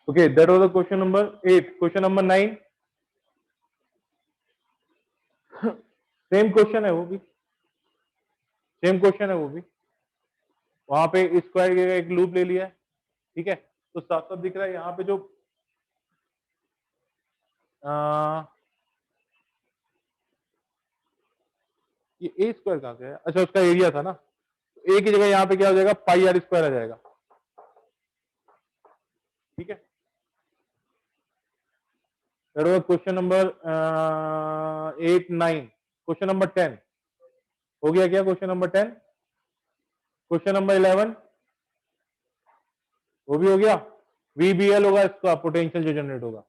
Okay, that was the question number 8. Question number 9. Same question है वो भी, same question है वो भी। वहां पे स्क्वायर का एक लूप ले लिया है, ठीक है। तो साथ साथ दिख रहा है यहाँ पे जो ये ए स्क्वायर कहाँ से है? अच्छा, उसका एरिया था ना। ए की जगह यहाँ पे क्या हो जाएगा, पाई आर स्क्वायर आ जाएगा, ठीक है। That was question number 8, 9. Question number 10 हो गया क्या? Question number 10। क्वेश्चन नंबर 11 वो भी हो गया। VBL होगा इसका पोटेंशियल जो जनरेट होगा।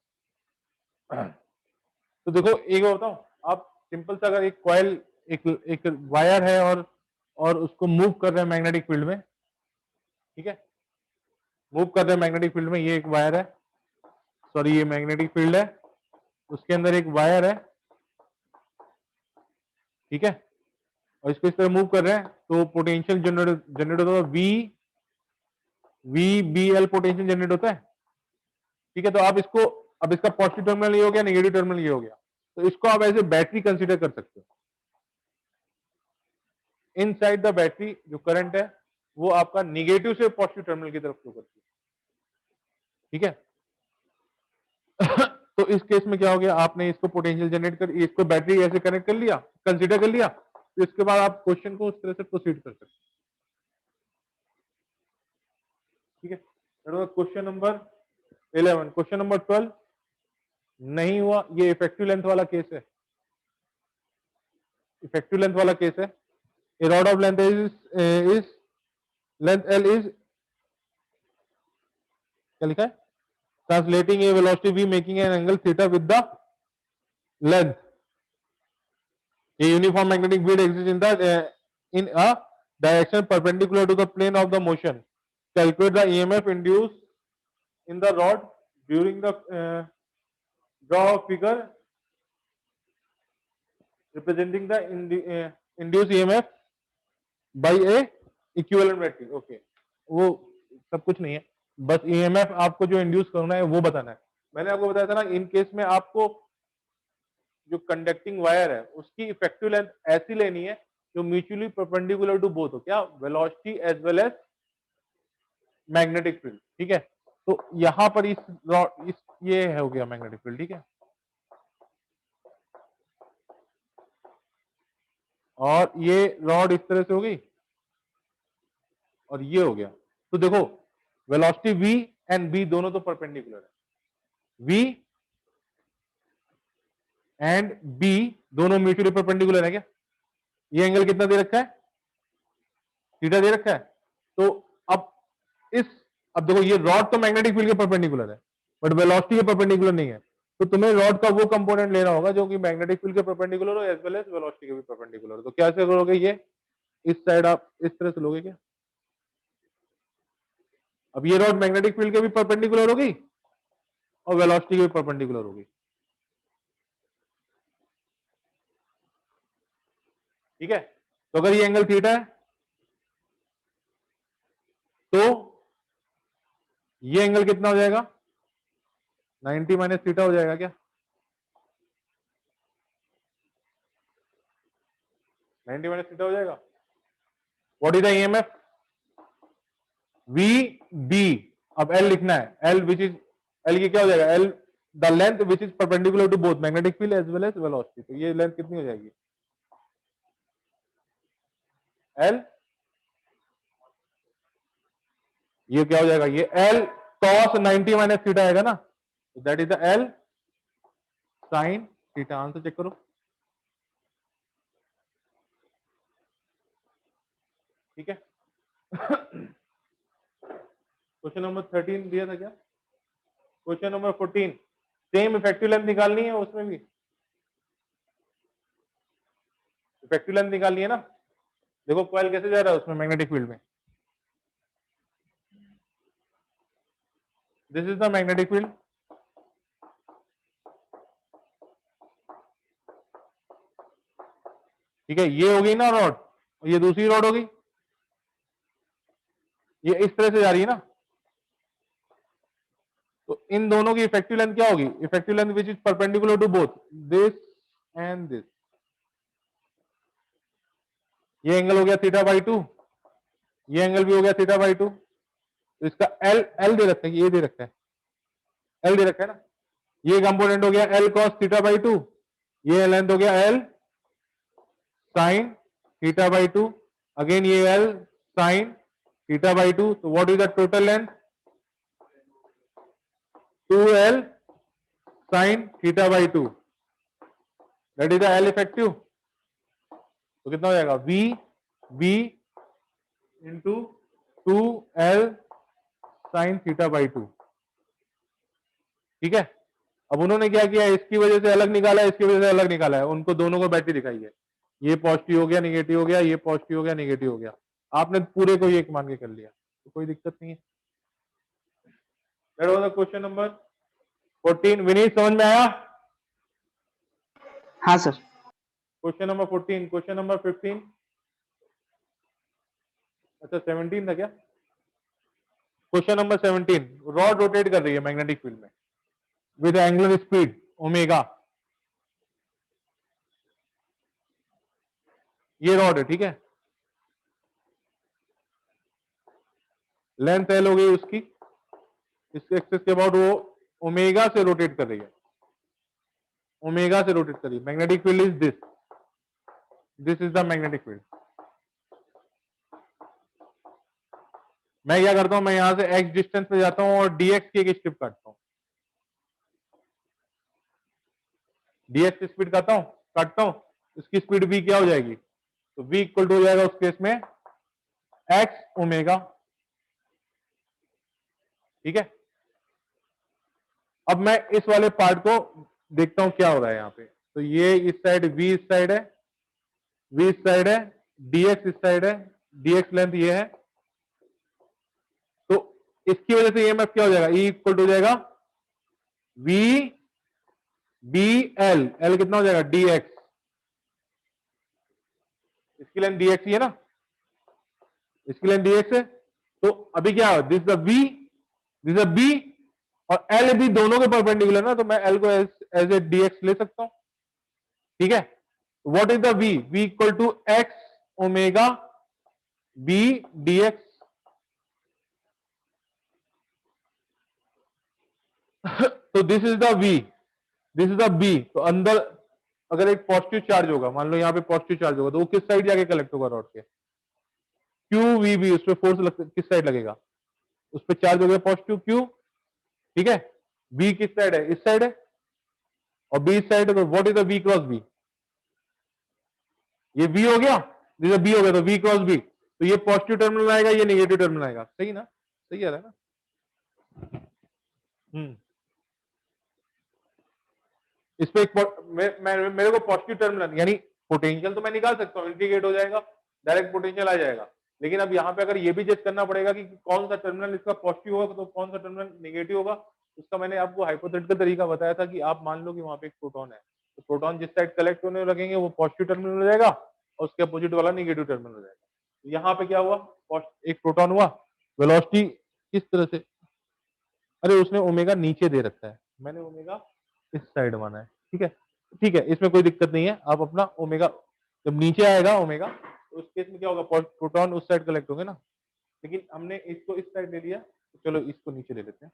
तो देखो एक बार बताओ, आप सिंपल सा अगर एक कॉइल एक वायर है और उसको मूव कर रहे हैं मैग्नेटिक फील्ड में, ठीक है, मूव कर रहे हैं मैग्नेटिक फील्ड में। ये एक वायर है, सॉरी ये मैग्नेटिक फील्ड है, उसके अंदर एक वायर है, ठीक है, और इसको इस तरह मूव कर रहे हैं, तो पोटेंशियल जनरेट होता है VBL पोटेंशियल जनरेट होता है, ठीक है। तो आप इसको, अब इसका पॉजिटिव टर्मिनल ये हो गया, नेगेटिव टर्मिनल ये हो गया, तो इसको आप एज ए बैटरी कंसीडर कर सकते हो। इनसाइड द बैटरी जो करंट है वो आपका निगेटिव से पॉजिटिव टर्मिनल की तरफ फ्लो करती है, ठीक है। तो इस केस में क्या हो गया, आपने इसको पोटेंशियल जनरेट कर, इसको बैटरी ऐसे कनेक्ट कर लिया, कंसीडर कर लिया, तो इसके बाद आप क्वेश्चन को उस तरह से प्रोसीड कर सकते हैं, ठीक है। Question number 11। क्वेश्चन नंबर 12 नहीं हुआ, ये इफेक्टिव लेंथ वाला केस है, इफेक्टिव लेंथ वाला केस है। A rod of length is length L is क्या लिखा है, translating A velocity v making an angle theta with the length. A uniform magnetic field exists in a direction perpendicular to the plane of the motion. Calculate the EMF induced in the rod during the draw of figure representing the induced EMF by a equivalent battery. Okay, वो सब कुछ नहीं है, बस EMF आपको जो induce करना है वो बताना है। मैंने आपको बताया था ना, इन केस में आपको जो कंडक्टिंग वायर है उसकी इफेक्टिव लेंथ ऐसी लेनी है जो म्यूचुअली परपेंडिकुलर टू बोथ हो, क्या, velocity as well as magnetic field, ठीक है। तो यहां पर इस ये हो गया मैग्नेटिक फील्ड, ठीक है, और ये रॉड इस तरह से हो गई और ये हो गया। तो देखो वेलोसिटी v एंड b दोनों तो परपेंडिकुलर है, v एंड b दोनों म्यूचुअली परपेंडिकुलर है क्या? ये एंगल कितना दे रखा है, थीटा दे रखा है। तो अब इस अब देखो ये रॉड तो मैग्नेटिक फील्ड के परपेंडिकुलर है बट वेलोसिटी के परपेंडिकुलर नहीं है, तो तुम्हें रॉड का वो कंपोनेंट लेना होगा जो कि मैग्नेटिक फील्ड के परपेंडिकुलर हो एज वेल एज वेलोसिटी के भी परपेंडिकुलर हो। तो कैसे करोगे, ये इस साइड आप इस तरह से लोगे क्या? अब ये रॉड मैग्नेटिक फील्ड के भी परपेंडिकुलर होगी और वेलोसिटी के भी परपेंडिकुलर होगी, ठीक है। तो अगर ये एंगल थीटा है तो ये एंगल कितना हो जाएगा, 90 माइनस थीटा हो जाएगा क्या? 90 माइनस थीटा हो जाएगा। What is the EMF, v B. अब एल लिखना है, एल विच इज, एल की क्या हो जाएगा, l the length which is perpendicular to both magnetic field as well as velocity. तो ये लेंथ कितनी हो जाएगी, एल, ये क्या हो जाएगा, ये एल cos 90 माइनस थीटा आएगा ना, that is the l sine theta. Answer check करो, ठीक है। क्वेश्चन नंबर 13 दिया था क्या? Question number 14 same effective length निकालनी है, उसमें भी इफेक्टिव लेंथ निकालनी है ना। देखो कॉइल कैसे जा रहा है उसमें मैग्नेटिक फील्ड में, this is the magnetic field, ठीक है। ये हो गई ना रॉड और ये दूसरी रॉड हो गई, ये इस तरह से जा रही है ना, तो इन दोनों की इफेक्टिव लेंथ क्या होगी? Effective length which is perpendicular to both this and this. ये एंगल हो गया थीटा बाई 2, ये एंगल भी हो गया थीटा बाई 2। तो इसका एल एल दे रखा है, ये दे रखा है, एल दे रखा है ना। ये कंपोनेंट हो गया एल कॉस थीटा बाई 2, ये लेंथ हो गया l sine theta by 2, again ये एल साइन थीटा बाई 2। तो what is the total length? 2l sine theta by 2, that is the l effective. तो कितना हो जाएगा? V v into 2l sine theta by 2। ठीक है। अब उन्होंने क्या किया, इसकी वजह से अलग निकाला है, इसकी वजह से अलग निकाला है, उनको दोनों को बैटरी दिखाई है। ये पॉजिटिव हो गया, निगेटिव हो गया, ये पॉजिटिव हो गया, निगेटिव हो गया। आपने पूरे को एक मान के कर लिया, तो कोई दिक्कत नहीं है। That was the question number 14। Vineet समझ में आया? हाँ sir. Question number 14। Question number 15, अच्छा 17 था क्या? क्वेश्चन नंबर 17, रॉड रोटेट कर रही है मैग्नेटिक फील्ड में विद एंगुलर स्पीड ओमेगा। ये रॉड है, ठीक है। लेंथ एल हो गई उसकी, इस एक्सिस के अबाउट वो ओमेगा से रोटेट कर रही है, ओमेगा से रोटेट कर रही है। Magnetic field is this, this is the magnetic field. मैं क्या करता हूं, मैं यहां से x डिस्टेंस पे जाता हूं और dx की एक स्ट्रिप काटता हूं, dx स्पीड काटता हूं, इसकी स्पीड v क्या हो जाएगी? तो v इक्वल टू हो जाएगा उस केस में x ओमेगा। ठीक है। अब मैं इस वाले पार्ट को देखता हूं क्या हो रहा है यहां पे। तो ये इस साइड v इस साइड है, v इस साइड है, dx इस साइड है, dx लेंथ ये है। तो इसकी वजह से ईएमएफ क्या हो जाएगा? E इक्वल टू हो जाएगा v b l, l कितना हो जाएगा? dx। इसकी लेंथ dx ही है ना, इसकी लेंथ dx है। तो अभी क्या है, this the v, this the b, और l भी दोनों के परपेंडिकुलर ना, तो मैं l को एज ए dx ले सकता हूं। ठीक है। What is the v? v equal to x omega b dx। तो this is the v, this is the b। तो अंदर अगर एक पॉजिटिव चार्ज होगा, मान लो यहां पे पॉजिटिव चार्ज होगा, तो वो किस साइड जाके कलेक्ट होगा रॉड के? क्यू वी बी, उस पर फोर्स किस साइड लगेगा? उस पर चार्ज हो गया पॉजिटिव क्यू। ठीक है। बी किस साइड है? इस साइड है, और बी इस साइड है। तो what is the v cross B? ये v हो गया, जैसे b हो गया, तो v क्रॉस b। तो ये पॉजिटिव टर्मिनल आएगा, ये नेगेटिव टर्मिनल आएगा। सही ना? सही आ रहा है ना? इस पे एक मेरे को पॉजिटिव टर्मिनल यानी पोटेंशियल तो मैं निकाल सकता हूँ, इंटीग्रेट हो जाएगा, डायरेक्ट पोटेंशियल आ जाएगा। लेकिन अब यहाँ पे अगर ये भी जज करना पड़ेगा कि कौन सा टर्मिनल इसका पॉजिटिव होगा तो कौन सा टर्मिनल नेगेटिव होगा। उसका मैंने आपको हाइपोथेटिकल तरीका बताया था कि आप मान लो कि वहां पे एक प्रोटॉन है, तो प्रोटॉन जिस साइड कलेक्ट होने लगेंगे वो पॉजिटिव टर्मिनल हो जाएगा, और उसके अपोजिट वाला नेगेटिव टर्मिनल हो जाएगा। यहाँ पे क्या हुआ, एक प्रोटॉन हुआ, वेलोसिटी किस तरह से, अरे उसने ओमेगा नीचे दे रखा है, मैंने ओमेगा इस साइड माना है। ठीक है, ठीक है, इसमें कोई दिक्कत नहीं है। आप अपना ओमेगा जब नीचे आएगा ओमेगा, तो उस केस में क्या होगा, प्रोटॉन उस साइड कलेक्ट होंगे ना। लेकिन हमने इसको इस साइड ले लिया, तो चलो इसको नीचे ले लेते हैं।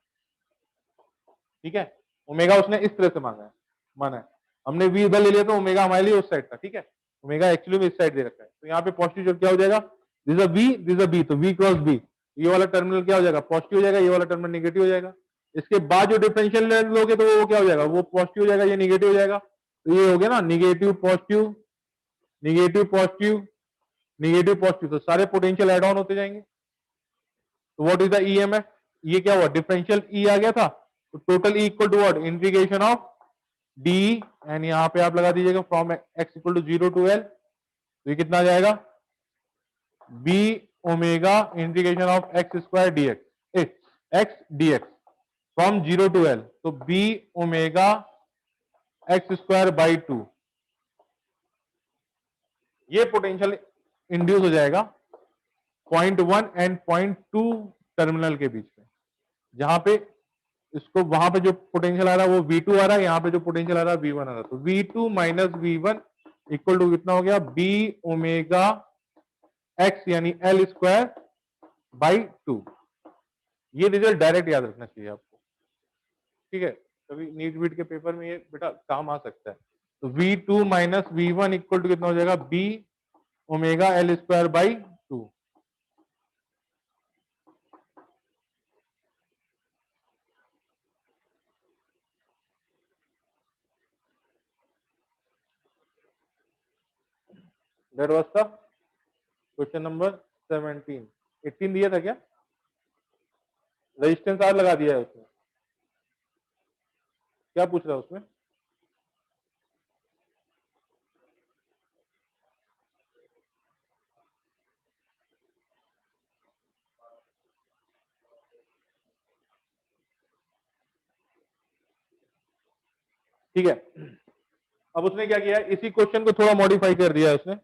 ठीक है, ओमेगा उसने इस तरह से माना है, हमने वी इधर ले लिया, तो ओमेगा हमारे लिए उस साइड था। ठीक है, ओमेगा एक्चुअली में इस साइड दे रखा है। तो यहाँ पे पॉजिटिव क्या हो जाएगा, this a v, this a B, तो वी क्रॉस बी, ये वाला टर्मिनल क्या हो जाएगा, पॉजिटिव हो जाएगा, ये वाला टर्मिनल नेगेटिव हो जाएगा। इसके बाद जो डिफरेंशियल लोगे तो वो क्या हो जाएगा, वो पॉजिटिव हो जाएगा, ये नेगेटिव हो जाएगा। तो ये हो गया ना negative positive, negative positive, negative positive, तो सारे पोटेंशियल एड ऑन होते जाएंगे। तो व्हाट इज द ईएमएफ? ये क्या हुआ, डिफरेंशियल ई आ गया था, तो total E equal to what, integration of D, and यहाँ पे आप लगा दीजिएगा from X equal to 0 to L. तो ये कितना आ जाएगा, B omega integration of X square dx, X dx from 0 to L. तो B omega X square by 2, ये पोटेंशियल इंड्यूस हो जाएगा 0.1 एंड 0.2 टर्मिनल के बीच में, जहां पे इसको वहां पे जो पोटेंशियल आ रहा है वो V2 आ रहा है, यहाँ पे जो पोटेंशियल आ रहा है V1 आ रहा है, तो V2 minus V1 equal to कितना हो गया, B ओमेगा x यानी L स्क्वायर बाई 2। ये रिजल्ट डायरेक्ट याद रखना चाहिए आपको, ठीक है। कभी नीट वीट के पेपर में ये बेटा काम आ सकता है। तो V2 minus V1 equal to कितना हो जाएगा, B omega L square by 2। That was the question number 17। 18 दिया था क्या, रेजिस्टेंस आर लगा दिया है उसमें, क्या पूछ रहा है उसमें? ठीक है, अब उसने क्या किया है, इसी क्वेश्चन को थोड़ा मॉडिफाई कर दिया है उसने,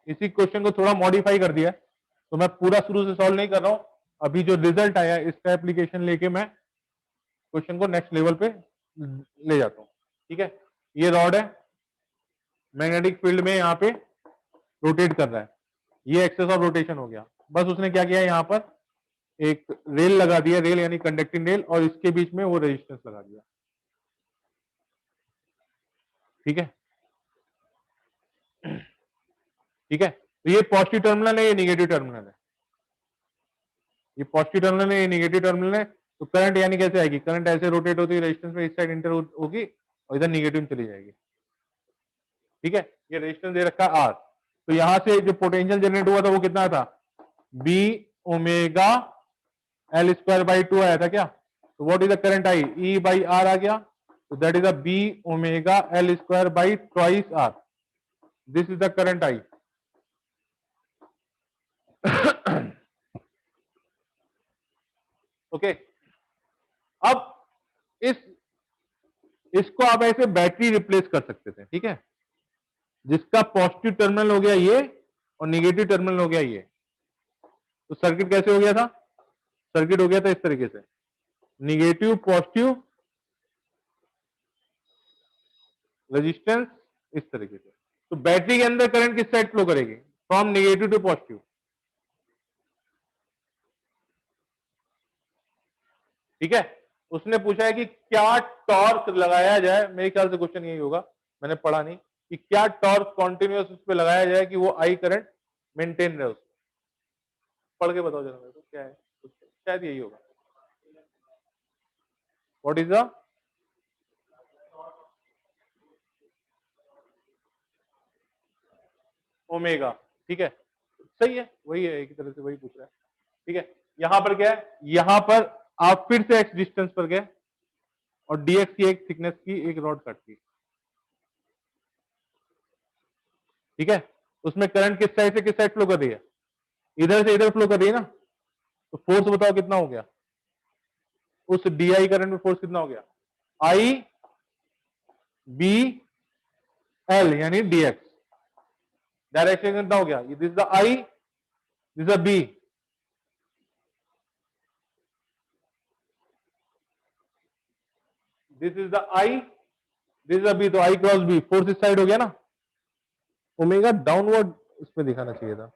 इसी क्वेश्चन को थोड़ा मॉडिफाई कर दिया है। तो मैं पूरा शुरू से सॉल्व नहीं कर रहा हूं, अभी जो रिजल्ट आया है इसका एप्लीकेशन लेके मैं क्वेश्चन को नेक्स्ट लेवल पे ले जाता हूं। ठीक है, ये रॉड है, मैग्नेटिक फील्ड में यहाँ पे रोटेट कर रहा है, ये एक्सेस ऑफ रोटेशन हो गया। बस उसने क्या किया, यहाँ पर एक रेल लगा दिया, रेल यानी कंडक्टिंग रेल, और इसके बीच में वो रेजिस्टेंस लगा दिया। ठीक है, ठीक है, तो ये पॉजिटिव टर्मिनल है, ये निगेटिव टर्मिनल है, ये पॉजिटिव टर्मिनल है, ये निगेटिव टर्मिनल है। तो करंट यानी कैसे आएगी, करंट ऐसे रोटेट होती है, रेजिस्टेंस में इस साइड इंटर होगी और इधर निगेटिव में चली जाएगी। ठीक है, ये रेजिस्टेंस दे रखा है आर, तो यहां से जो पोटेंशियल जनरेट हुआ था वो कितना था, B omega L square by 2 आया था क्या। तो what is the current I, E by R आ गया, तो that is the B omega L square by twice R, this is the current I. Okay, अब इसको आप ऐसे बैटरी रिप्लेस कर सकते थे। ठीक है, जिसका पॉजिटिव टर्मिनल हो गया ये और निगेटिव टर्मिनल हो गया ये, तो सर्किट कैसे हो गया था, सर्किट हो गया था इस तरीके से, निगेटिव पॉजिटिव रेजिस्टेंस, इस तरीके से। तो बैटरी के अंदर करंट किस साइड फ्लो करेगी, फ्रॉम निगेटिव टू पॉजिटिव। ठीक है, उसने पूछा है कि क्या टॉर्क लगाया जाए, मेरे ख्याल से क्वेश्चन यही होगा, मैंने पढ़ा नहीं, कि क्या टॉर्क कॉन्टिन्यूअस उस पर लगाया जाए कि वो आई करंट मेंटेन रहे उसमें। पढ़ के बताओ जरा मेरे को क्या है, शायद यही होगा। What is the omega. ठीक है, सही है, वही है, एक तरह से वही पूछ रहा है। ठीक है, यहां पर क्या है, यहां पर आप फिर से एक्स डिस्टेंस पर गए और डीएक्स की एक थिकनेस की एक रॉड कट की। ठीक है, उसमें करंट किस साइड से किस साइड फ्लो कर रही है, इधर से इधर फ्लो कर रही है ना, तो फोर्स बताओ कितना हो गया, उस डीआई करंट में फोर्स कितना हो गया, आई बी एल यानी डीएक्स, डायरेक्शन कितना हो गया, this is the I, this is the B, this is the I, this is the B, तो आई क्रॉस बी, फोर्स इस साइड हो गया ना, ओमेगा डाउनवर्ड इसमें दिखाना चाहिए था।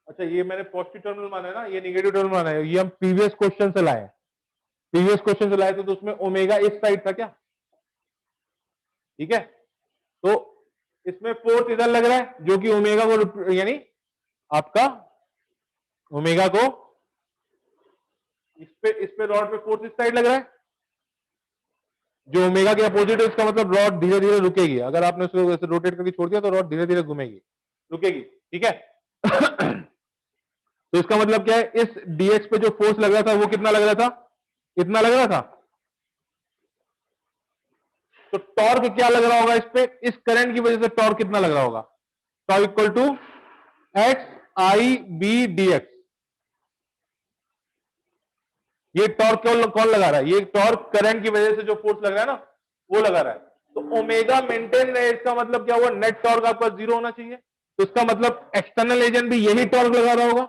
अच्छा, ये मैंने पॉजिटिव टर्मिनल माना है ना, ये निगेटिव टर्मिनल माना है, ये हम प्रीवियस क्वेश्चन से लाए, प्रीवियस क्वेश्चन से लाए थे, तो उसमें ओमेगा इस साइड था क्या। ठीक है, तो इसमें फोर्स इधर लग रहा है जो कि ओमेगा को यानी आपका ओमेगा को इस पे रॉड पे फोर्स इस साइड लग रहा है, जो ओमेगा के अपोजिट है, इसका मतलब रॉड धीरे धीरे रुकेगी, अगर आपने उसको ऐसे रोटेट करके छोड़ दिया तो रॉड धीरे धीरे घूमेगी, रुकेगी। ठीक है, तो इसका मतलब क्या है, इस डीएक्स पे जो फोर्स लग रहा था वो कितना लग रहा था, इतना लग रहा था, तो टॉर्क क्या लग रहा होगा इस पे, इस करंट की वजह से टॉर्क कितना लग रहा होगा, torque equal to x I B dx. ये टॉर्क कौन लगा रहा है, ये टॉर्क करंट की वजह से जो फोर्स लग रहा है ना वो लगा रहा है, तो ओमेगा मेंटेन रहे, इसका मतलब क्या हुआ, नेट टॉर्क आपका जीरो होना चाहिए, तो इसका मतलब एक्सटर्नल एजेंट भी यही टॉर्क लगा रहा होगा,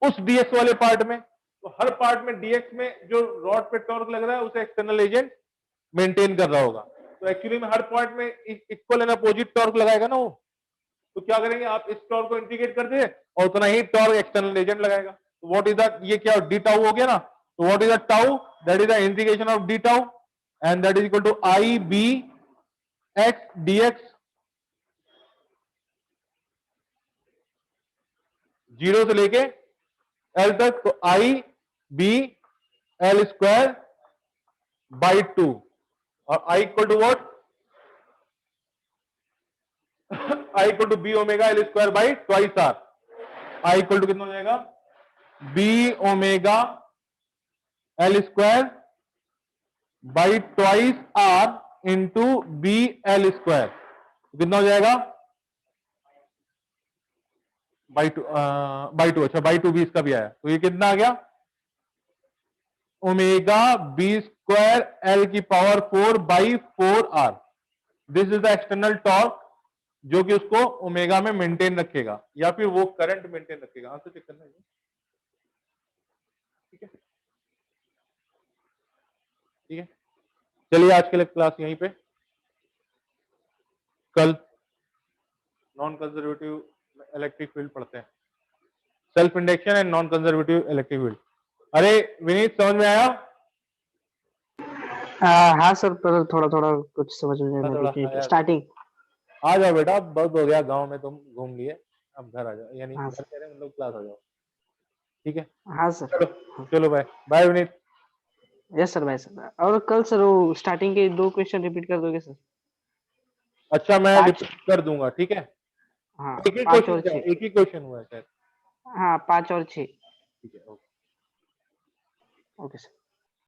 उस डीएक्स वाले पार्ट में, तो हर पार्ट में डीएक्स में जो रॉड पे टॉर्क लग रहा है उसे एक्सटर्नल एजेंट मेंटेन कर रहा होगा। तो एक्चुअली में हर पार्ट में इक्वल एंड अपोजिट टॉर्क लगाएगा ना वो, तो क्या करेंगे आप इस टॉर्क को इंटीग्रेट कर दे और उतना ही टॉर्क एक्सटर्नल एजेंट लगाएगा। तो व्हाट इज दैट, ये क्या डी टाउ हो गया ना, तो what is the tau, that is the integration of D tau and that is equal to I B X dx, zero से लेके एल तक, तो I B L square by 2 और I equal to what, I equal to B omega L square by twice R. I equal to कितना हो जाएगा, B omega L square by twice R into B L square, कितना हो जाएगा by two, अच्छा by two भी इसका भी आया, तो ये कितना आ गया, ओमेगा बी स्क्वायर एल की power 4 by 4 r. This is the external torque जो कि उसको ओमेगा में मेंटेन रखेगा या फिर वो करंट मेंटेन रखेगा। आंसर चेक करना है, ठीक है ठीक है। चलिए आज के लिए क्लास यहीं पे, कल नॉन कंजर्वेटिव इलेक्ट्रिक फील्ड पढ़ते हैं, self induction and non conservative electric field. अरे विनीत समझ में आया? हाँ सर, पर थोड़ा थोड़ा कुछ समझ में थोड़ा नहीं, स्टार्टिंग। आ जाओ बेटा, बहुत हो गया गांव में तुम घूम लिए, अब घर आ जाओ, यानी हाँ घर कह रहे मतलब क्लास आ जाओ, ठीक है। हाँ सर। चलो चलो bye bye Vineet. Yes sir, bye sir. और कल सर वो स्टार्टिंग के 2 क्वेश्चन रिपीट कर दोगे सर? अच्छा मैं 5, रिपीट कर दूंगा, ठीक है। हाँ एक ही 5 क्वेश्चन और 6। एक ही क्वेश्चन हुआ है शायद, हाँ 5 और 6। ठीक है, ओके। Okay sir.